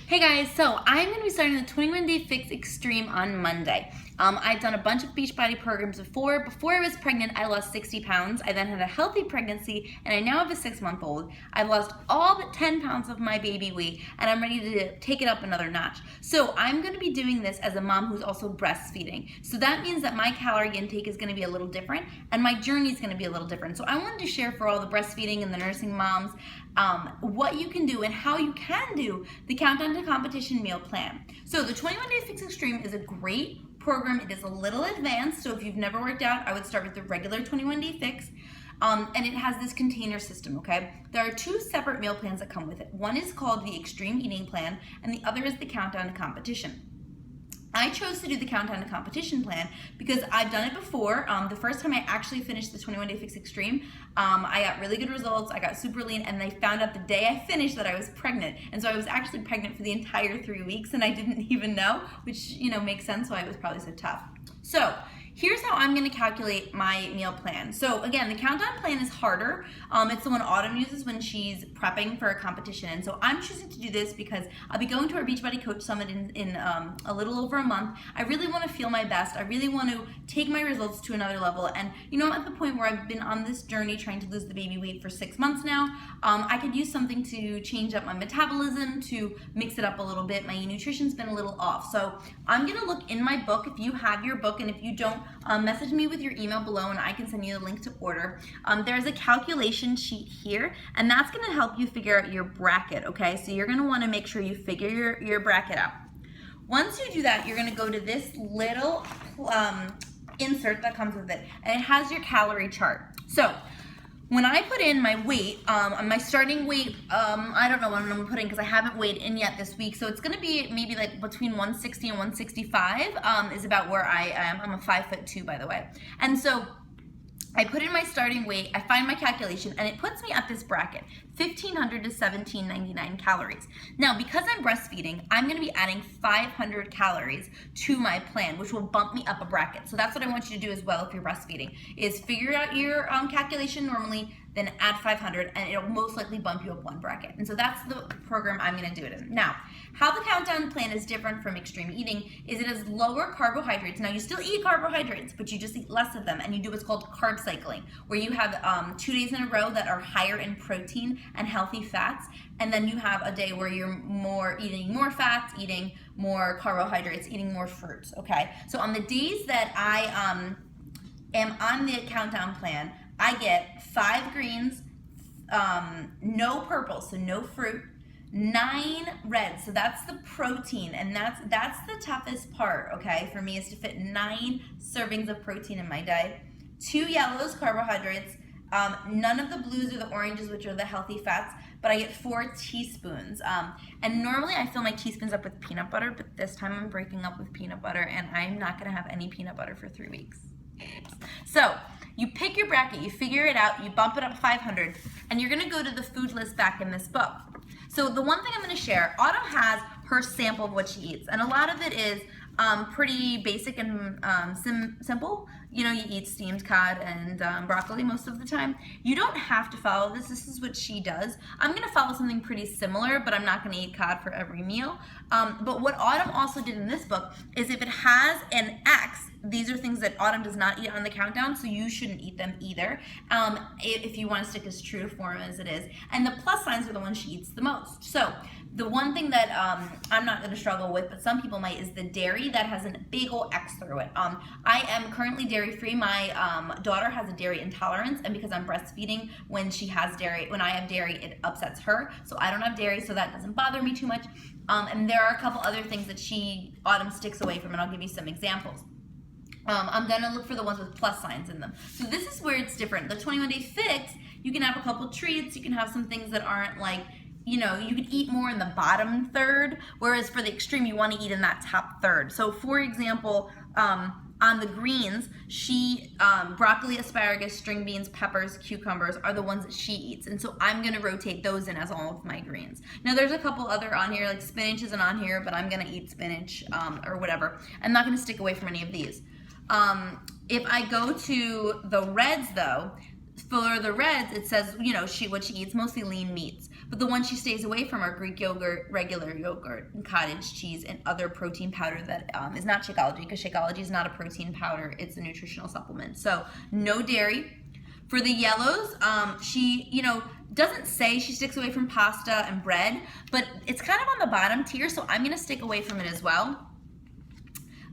Hey guys, so I'm going to be starting the 21 Day Fix Extreme on Monday. I've done a bunch of Beachbody programs before. Before I was pregnant, I lost 60 pounds. I then had a healthy pregnancy, and I now have a 6-month-old. I've lost all but 10 pounds of my baby weight, and I'm ready to take it up another notch. So I'm going to be doing this as a mom who's also breastfeeding. So that means that my calorie intake is going to be a little different, and my journey is going to be a little different. So I wanted to share for all the breastfeeding and the nursing moms what you can do and how you can do the Countdown to Competition meal plan. So the 21 Day Fix Extreme is a great program. It is a little advanced, so if you've never worked out, I would start with the regular 21 Day Fix. And it has this container system, okay? There are 2 separate meal plans that come with it. One is called the Extreme Eating Plan, and the other is the Countdown to Competition. I chose to do the Countdown to Competition plan because I've done it before. The first time I actually finished the 21 Day Fix Extreme, I got really good results. I got super lean, and they found out the day I finished that I was pregnant. And so I was actually pregnant for the entire 3 weeks, and I didn't even know, which, makes sense why it was probably so tough. So here's how I'm going to calculate my meal plan. So again, the Countdown plan is harder. It's the one Autumn uses when she's prepping for a competition. And so I'm choosing to do this because I'll be going to our Beachbody Coach Summit in a little over a month. I really want to feel my best. I really want to take my results to another level. And I'm at the point where I've been on this journey trying to lose the baby weight for 6 months now. I could use something to change up my metabolism, to mix it up a little bit. My nutrition's been a little off. So I'm going to look in my book. If you have your book, and if you don't, message me with your email below and I can send you the link to order. There's a calculation sheet here, and that's going to help you figure out your bracket, okay? So you're going to want to make sure you figure your bracket out. Once you do that, you're going to go to this little insert that comes with it, and it has your calorie chart. So when I put in my weight, my starting weight, I don't know what I'm going to put in because I haven't weighed in yet this week. So it's going to be maybe like between 160 and 165 is about where I am. I'm a 5'2", by the way. And so I put in my starting weight, I find my calculation, and it puts me at this bracket, 1,500 to 1,799 calories. Now, because I'm breastfeeding, I'm gonna be adding 500 calories to my plan, which will bump me up a bracket. So that's what I want you to do as well if you're breastfeeding, is figure out your calculation normally, then add 500, and it'll most likely bump you up one bracket. And so that's the program I'm gonna do it in. Now, how the Countdown plan is different from extreme eating is it has lower carbohydrates. Now, you still eat carbohydrates, but you just eat less of them, and you do what's called carb cycling, where you have 2 days in a row that are higher in protein and healthy fats, and then you have a day where you're eating more fats, eating more carbohydrates, eating more fruits, okay? So on the days that I am on the Countdown plan, I get 5 greens, no purple, so no fruit, 9 reds, so that's the protein, and that's the toughest part, okay, for me, is to fit 9 servings of protein in my day. 2 yellows, carbohydrates, none of the blues or the oranges, which are the healthy fats, but I get 4 teaspoons. And normally I fill my teaspoons up with peanut butter, but this time I'm breaking up with peanut butter, and I'm not gonna have any peanut butter for 3 weeks. So you pick your bracket, you figure it out, you bump it up 500, and you're gonna go to the food list back in this book. So the one thing I'm gonna share, Autumn has her sample of what she eats, and a lot of it is pretty basic and simple. You eat steamed cod and broccoli most of the time. You don't have to follow this. This is what she does. I'm gonna follow something pretty similar, but I'm not gonna eat cod for every meal. But what Autumn also did in this book is if it has an X, these are things that Autumn does not eat on the Countdown, so you shouldn't eat them either, if you want to stick as true to form as it is. And the plus signs are the ones she eats the most. So the one thing that I'm not going to struggle with, but some people might, is the dairy that has a big old X through it. I am currently dairy-free. My daughter has a dairy intolerance, and because I'm breastfeeding, when I have dairy, it upsets her. So I don't have dairy, so that doesn't bother me too much. And there are a couple other things that Autumn sticks away from, and I'll give you some examples. I'm gonna look for the ones with plus signs in them. So this is where it's different. The 21 Day Fix, you can have a couple treats, you can have some things that aren't like, you can eat more in the bottom third, whereas for the extreme, you wanna eat in that top third. So for example, on the greens, broccoli, asparagus, string beans, peppers, cucumbers are the ones that she eats. And so I'm gonna rotate those in as all of my greens. Now there's a couple other on here, like spinach isn't on here, but I'm gonna eat spinach or whatever. I'm not gonna stick away from any of these. If I go to the reds though, for the reds, it says, what she eats, mostly lean meats. but the ones she stays away from are Greek yogurt, regular yogurt, and cottage cheese, and other protein powder that is not Shakeology, because Shakeology is not a protein powder, it's a nutritional supplement. So no dairy. For the yellows, she, doesn't say she sticks away from pasta and bread, but it's kind of on the bottom tier, so I'm gonna stick away from it as well.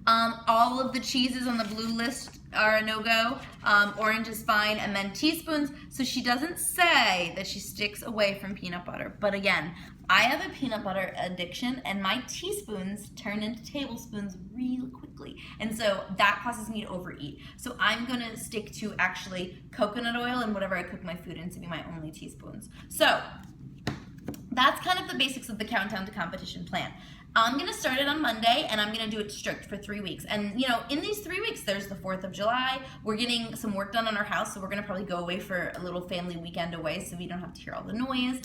All of the cheeses on the blue list are a no-go. Orange is fine, and then teaspoons. So she doesn't say that she sticks away from peanut butter. But again, I have a peanut butter addiction, and my teaspoons turn into tablespoons really quickly. And so that causes me to overeat. So I'm gonna stick to actually coconut oil and whatever I cook my food in to be my only teaspoons. So that's kind of the basics of the Countdown to Competition plan. I'm going to start it on Monday, and I'm going to do it strict for 3 weeks. And, in these 3 weeks, there's the 4th of July. We're getting some work done on our house, so we're going to probably go away for a little family weekend away so we don't have to hear all the noise.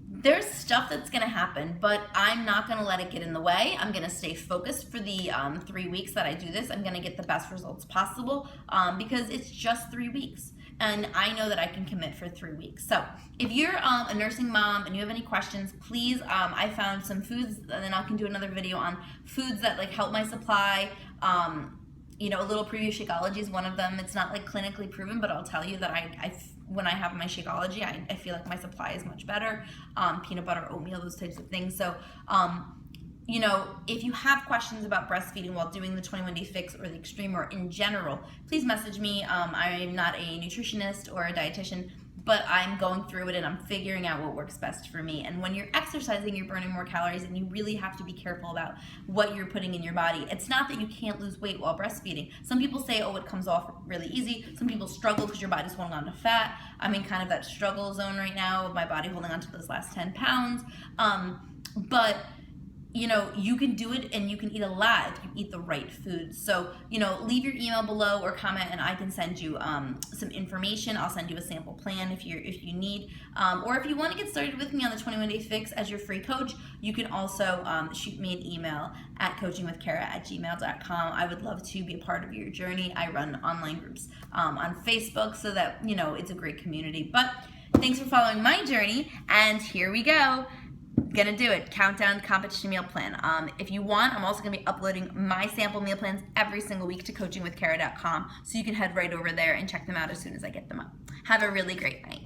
There's stuff that's going to happen, but I'm not going to let it get in the way. I'm going to stay focused for the 3 weeks that I do this. I'm going to get the best results possible because it's just 3 weeks. And I know that I can commit for 3 weeks. So if you're a nursing mom and you have any questions, please, I found some foods, and then I can do another video on foods that help my supply. A little preview. Shakeology is one of them. It's not clinically proven, but I'll tell you that when I have my Shakeology, I feel like my supply is much better. Peanut butter, oatmeal, those types of things. So if you have questions about breastfeeding while doing the 21-day fix or the extreme or in general, please message me. I'm not a nutritionist or a dietitian, but I'm going through it and I'm figuring out what works best for me. And when you're exercising, you're burning more calories, and you really have to be careful about what you're putting in your body. It's not that you can't lose weight while breastfeeding. Some people say, oh, it comes off really easy. Some people struggle because your body's holding on to fat. I'm in kind of that struggle zone right now with my body holding on to those last 10 pounds. But you can do it, and you can eat a lot if you eat the right foods. So, leave your email below or comment, and I can send you some information. I'll send you a sample plan if you need. Or if you want to get started with me on the 21-day fix as your free coach, you can also shoot me an email at coachingwithkara@gmail.com. I would love to be a part of your journey. I run online groups on Facebook so that, it's a great community. But thanks for following my journey, and here we go. Gonna do it. Countdown competition meal plan. If you want, I'm also gonna be uploading my sample meal plans every single week to coachingwithkara.com, so you can head right over there and check them out as soon as I get them up. Have a really great night.